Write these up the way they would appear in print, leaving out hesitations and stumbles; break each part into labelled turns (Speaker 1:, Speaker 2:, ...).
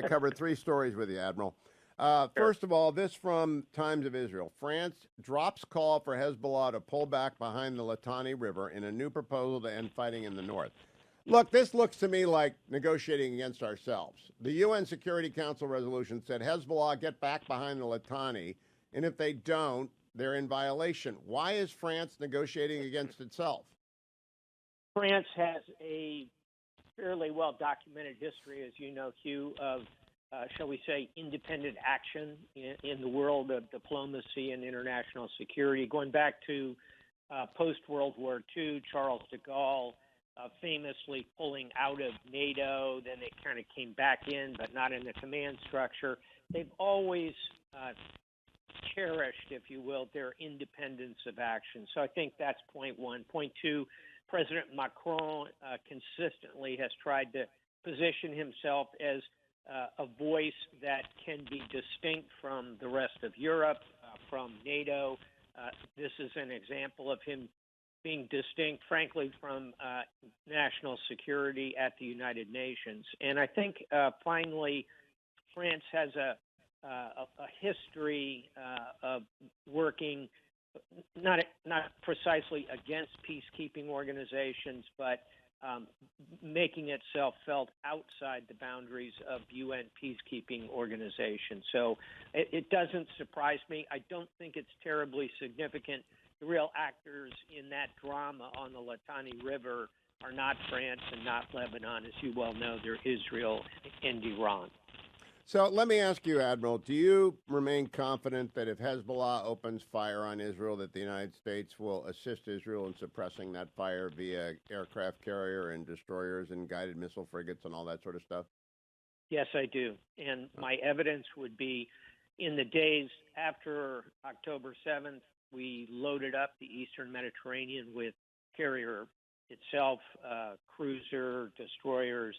Speaker 1: to cover three stories with you, Admiral. First of all, this from Times of Israel. France drops call for Hezbollah to pull back behind the Litani River in a new proposal to end fighting in the north. Look, this looks to me like negotiating against ourselves. The UN Security Council resolution said Hezbollah get back behind the Litani, and if they don't, they're in violation. Why is France negotiating against itself?
Speaker 2: France has a fairly well-documented history, as you know, Hugh, of, shall we say, independent action in the world of diplomacy and international security. Going back to post-World War II, Charles de Gaulle famously pulling out of NATO, then they kind of came back in, but not in the command structure. They've always cherished, if you will, their independence of action. So I think that's point one. Point two, President Macron consistently has tried to position himself as a voice that can be distinct from the rest of Europe, from NATO. This is an example of him being distinct, frankly, from national security at the United Nations. And I think, finally, France has a history of working not precisely against peacekeeping organizations, but making itself felt outside the boundaries of UN peacekeeping organizations. So it doesn't surprise me. I don't think it's terribly significant. The real actors in that drama on the Litani River are not France and not Lebanon. As you well know, they're Israel and Iran.
Speaker 1: So let me ask you, Admiral, do you remain confident that if Hezbollah opens fire on Israel, that the United States will assist Israel in suppressing that fire via aircraft carrier and destroyers and guided missile frigates and all that sort of stuff?
Speaker 2: Yes, I do. And my evidence would be in the days after October 7th, we loaded up the Eastern Mediterranean with carrier itself, cruiser, destroyers.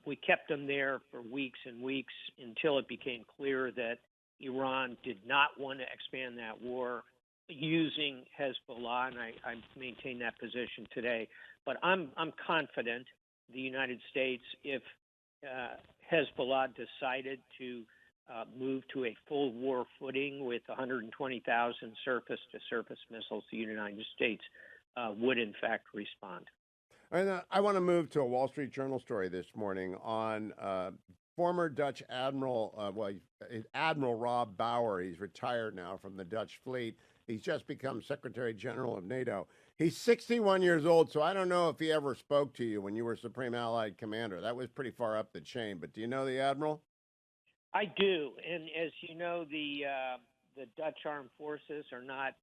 Speaker 2: We kept them there for weeks and weeks until it became clear that Iran did not want to expand that war using Hezbollah, and I maintain that position today. But I'm confident the United States, if Hezbollah decided to move to a full war footing with 120,000 surface-to-surface missiles, the United States would, in fact, respond.
Speaker 1: And I want to move to a Wall Street Journal story this morning on former Dutch Admiral, Admiral Rob Bauer. He's retired now from the Dutch fleet. He's just become Secretary General of NATO. He's 61 years old, so I don't know if he ever spoke to you when you were Supreme Allied Commander. That was pretty far up the chain, but do you know the Admiral?
Speaker 2: I do, and as you know, the Dutch Armed Forces are not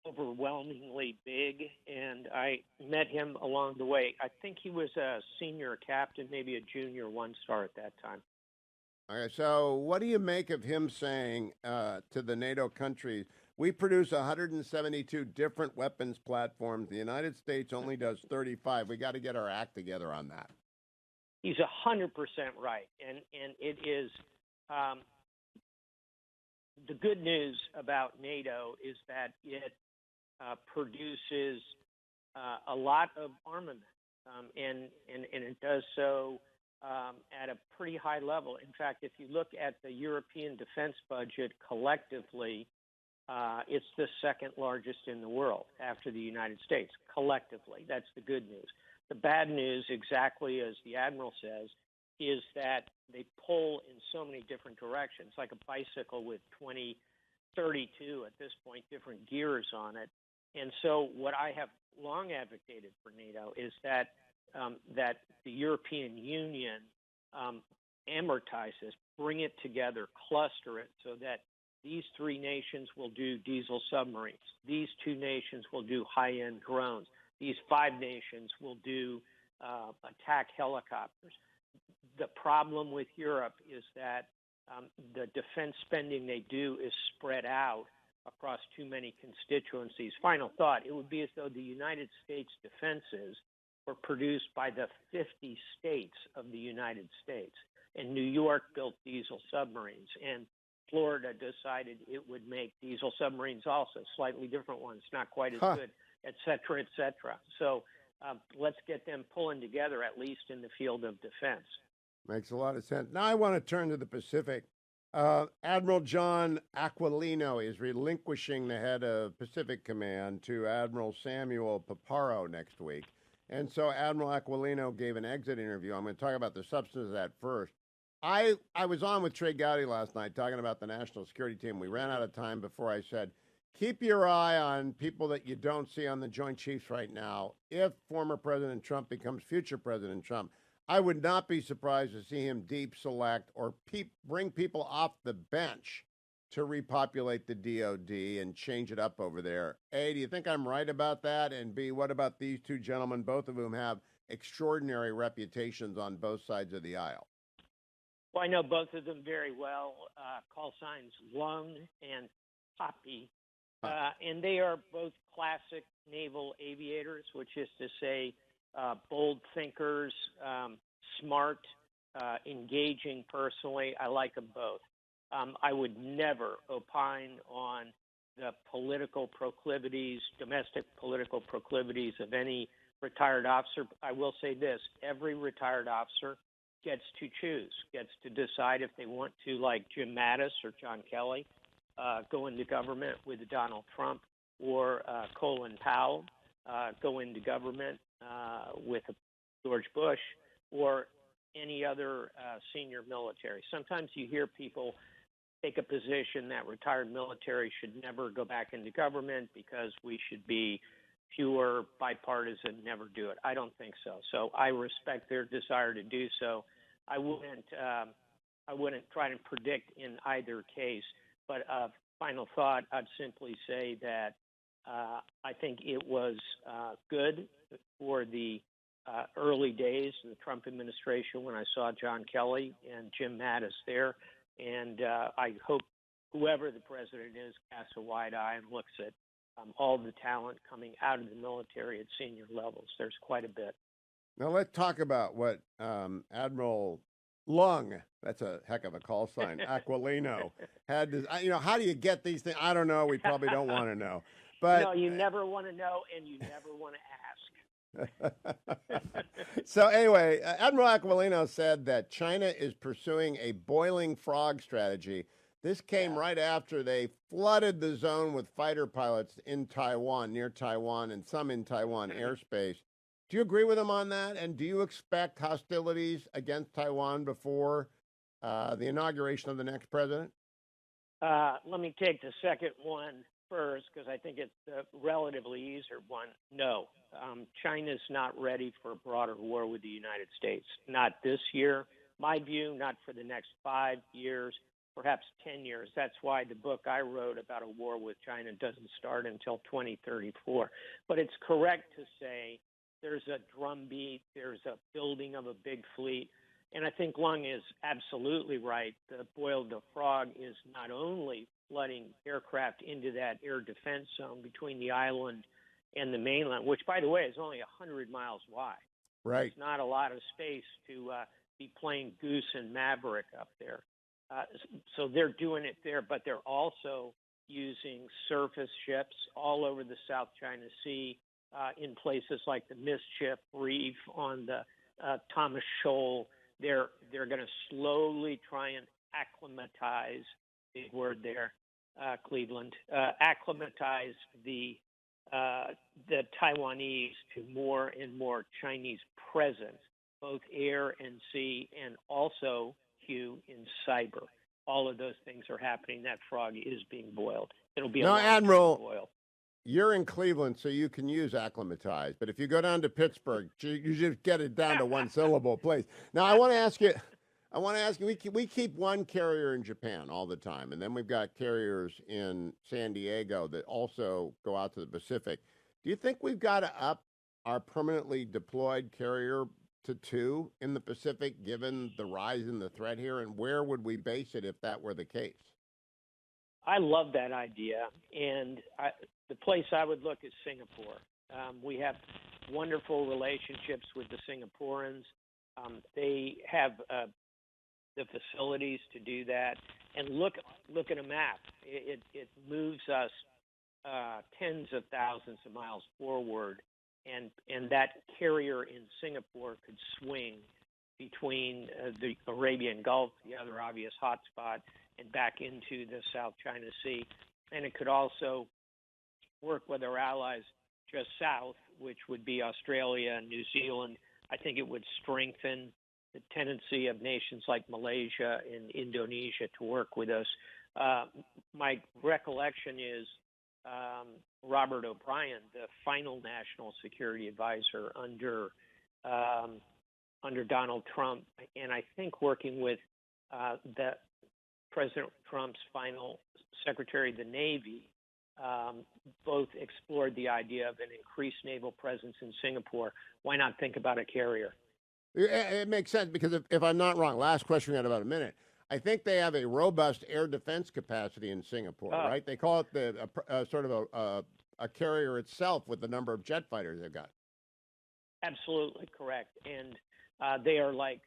Speaker 2: overwhelmingly big, and I met him along the way. I think he was a senior captain, maybe a junior one-star at that time.
Speaker 1: Okay, so what do you make of him saying to the NATO countries, we produce 172 different weapons platforms. The United States only does 35. We got to get our act together on that.
Speaker 2: He's 100% right, and it is the good news about NATO is that it produces a lot of armament, and it does so at a pretty high level. In fact, if you look at the European defense budget collectively, it's the second largest in the world after the United States, collectively. That's the good news. The bad news, exactly as the Admiral says, is that they pull in so many different directions, like a bicycle with 32 at this point, different gears on it. And so what I have long advocated for NATO is that that the European Union amortizes, bring it together, cluster it so that these three nations will do diesel submarines. These two nations will do high-end drones. These five nations will do attack helicopters. The problem with Europe is that the defense spending they do is spread out across too many constituencies. Final thought, it would be as though the United States defenses were produced by the 50 states of the United States. And New York built diesel submarines, and Florida decided it would make diesel submarines also, slightly different ones, not quite as good, et cetera, et cetera. So let's get them pulling together, at least in the field of defense.
Speaker 1: Makes a lot of sense. Now I want to turn to the Pacific. Admiral John Aquilino is relinquishing the head of Pacific Command to Admiral Samuel Paparo next week. And so Admiral Aquilino gave an exit interview. I'm going to talk about the substance of that first. I was on with Trey Gowdy last night talking about the national security team. We ran out of time before I said, keep your eye on people that you don't see on the Joint Chiefs right now. If former President Trump becomes future President Trump, I would not be surprised to see him deep select or bring people off the bench to repopulate the DOD and change it up over there. A, do you think I'm right about that? And B, what about these two gentlemen, both of whom have extraordinary reputations on both sides of the aisle?
Speaker 2: Well, I know both of them very well. Call signs Lung and Poppy. And they are both classic naval aviators, which is to say bold thinkers, smart, engaging personally. I like them both. I would never opine on the political proclivities, domestic political proclivities of any retired officer. I will say this, every retired officer gets to choose, gets to decide if they want to, like Jim Mattis or John Kelly, go into government with Donald Trump, or Colin Powell, go into government with George Bush, or any other senior military. Sometimes you hear people take a position that retired military should never go back into government because we should be pure, bipartisan, never do it. I don't think so. So I respect their desire to do so. I wouldn't try to predict in either case. But final thought, I'd simply say that I think it was good for the early days of the Trump administration when I saw John Kelly and Jim Mattis there. And I hope whoever the president is casts a wide eye and looks at all the talent coming out of the military at senior levels. There's quite a bit.
Speaker 1: Now let's talk about what Admiral Lung, that's a heck of a call sign, Aquilino, had to, how do you get these things? I don't know. We probably don't want to know. But
Speaker 2: no, you never want to know, and you never want to ask.
Speaker 1: So anyway, Admiral Aquilino said that China is pursuing a boiling frog strategy. This came right after they flooded the zone with fighter pilots in Taiwan, near Taiwan, and some in Taiwan airspace. Do you agree with him on that? And do you expect hostilities against Taiwan before the inauguration of the next president?
Speaker 2: Let me take the second one first, because I think it's a relatively easier one. No, China's not ready for a broader war with the United States. Not this year, my view, not for the next 5 years, perhaps 10 years. That's why the book I wrote about a war with China doesn't start until 2034. But it's correct to say there's a drumbeat, there's a building of a big fleet. And I think Lung is absolutely right. The boiled frog is not only flooding aircraft into that air defense zone between the island and the mainland, which, by the way, is only 100 miles wide.
Speaker 1: Right.
Speaker 2: There's not a lot of space to be playing Goose and Maverick up there. So they're doing it there, but they're also using surface ships all over the South China Sea, in places like the Mischief Reef on the Thomas Shoal. They're going to slowly try and acclimatize, big word there, Cleveland, acclimatize the Taiwanese to more and more Chinese presence, both air and sea, and also, Hugh, in cyber. All of those things are happening. That frog is being boiled. It'll be a
Speaker 1: Admiral
Speaker 2: boil.
Speaker 1: You're in Cleveland, so you can use acclimatize. But if you go down to Pittsburgh, you just get it down to one syllable, please. Now, I want to ask you, we keep one carrier in Japan all the time, and then we've got carriers in San Diego that also go out to the Pacific. Do you think we've got to up our permanently deployed carrier to 2 in the Pacific, given the rise in the threat here? And where would we base it if that were the case?
Speaker 2: I love that idea, and the place I would look is Singapore. We have wonderful relationships with the Singaporeans. They have the facilities to do that. And look at a map. It moves us tens of thousands of miles forward, and that carrier in Singapore could swing between the Arabian Gulf, the other obvious hotspot, and back into the South China Sea. And it could also work with our allies just south, which would be Australia and New Zealand. I think it would strengthen the tendency of nations like Malaysia and Indonesia to work with us. My recollection is Robert O'Brien, the final national security advisor under Donald Trump, and I think working with the President Trump's final Secretary of the Navy, both explored the idea of an increased naval presence in Singapore. Why not think about a carrier?
Speaker 1: It makes sense because if I'm not wrong, last question, we got about a minute. I think they have a robust air defense capacity in Singapore, right? They call it sort of a carrier itself with the number of jet fighters they've got.
Speaker 2: Absolutely correct. And they are like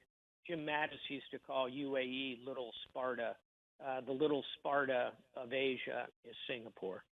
Speaker 2: Jim Mattis used to call UAE Little Sparta. The Little Sparta of Asia is Singapore.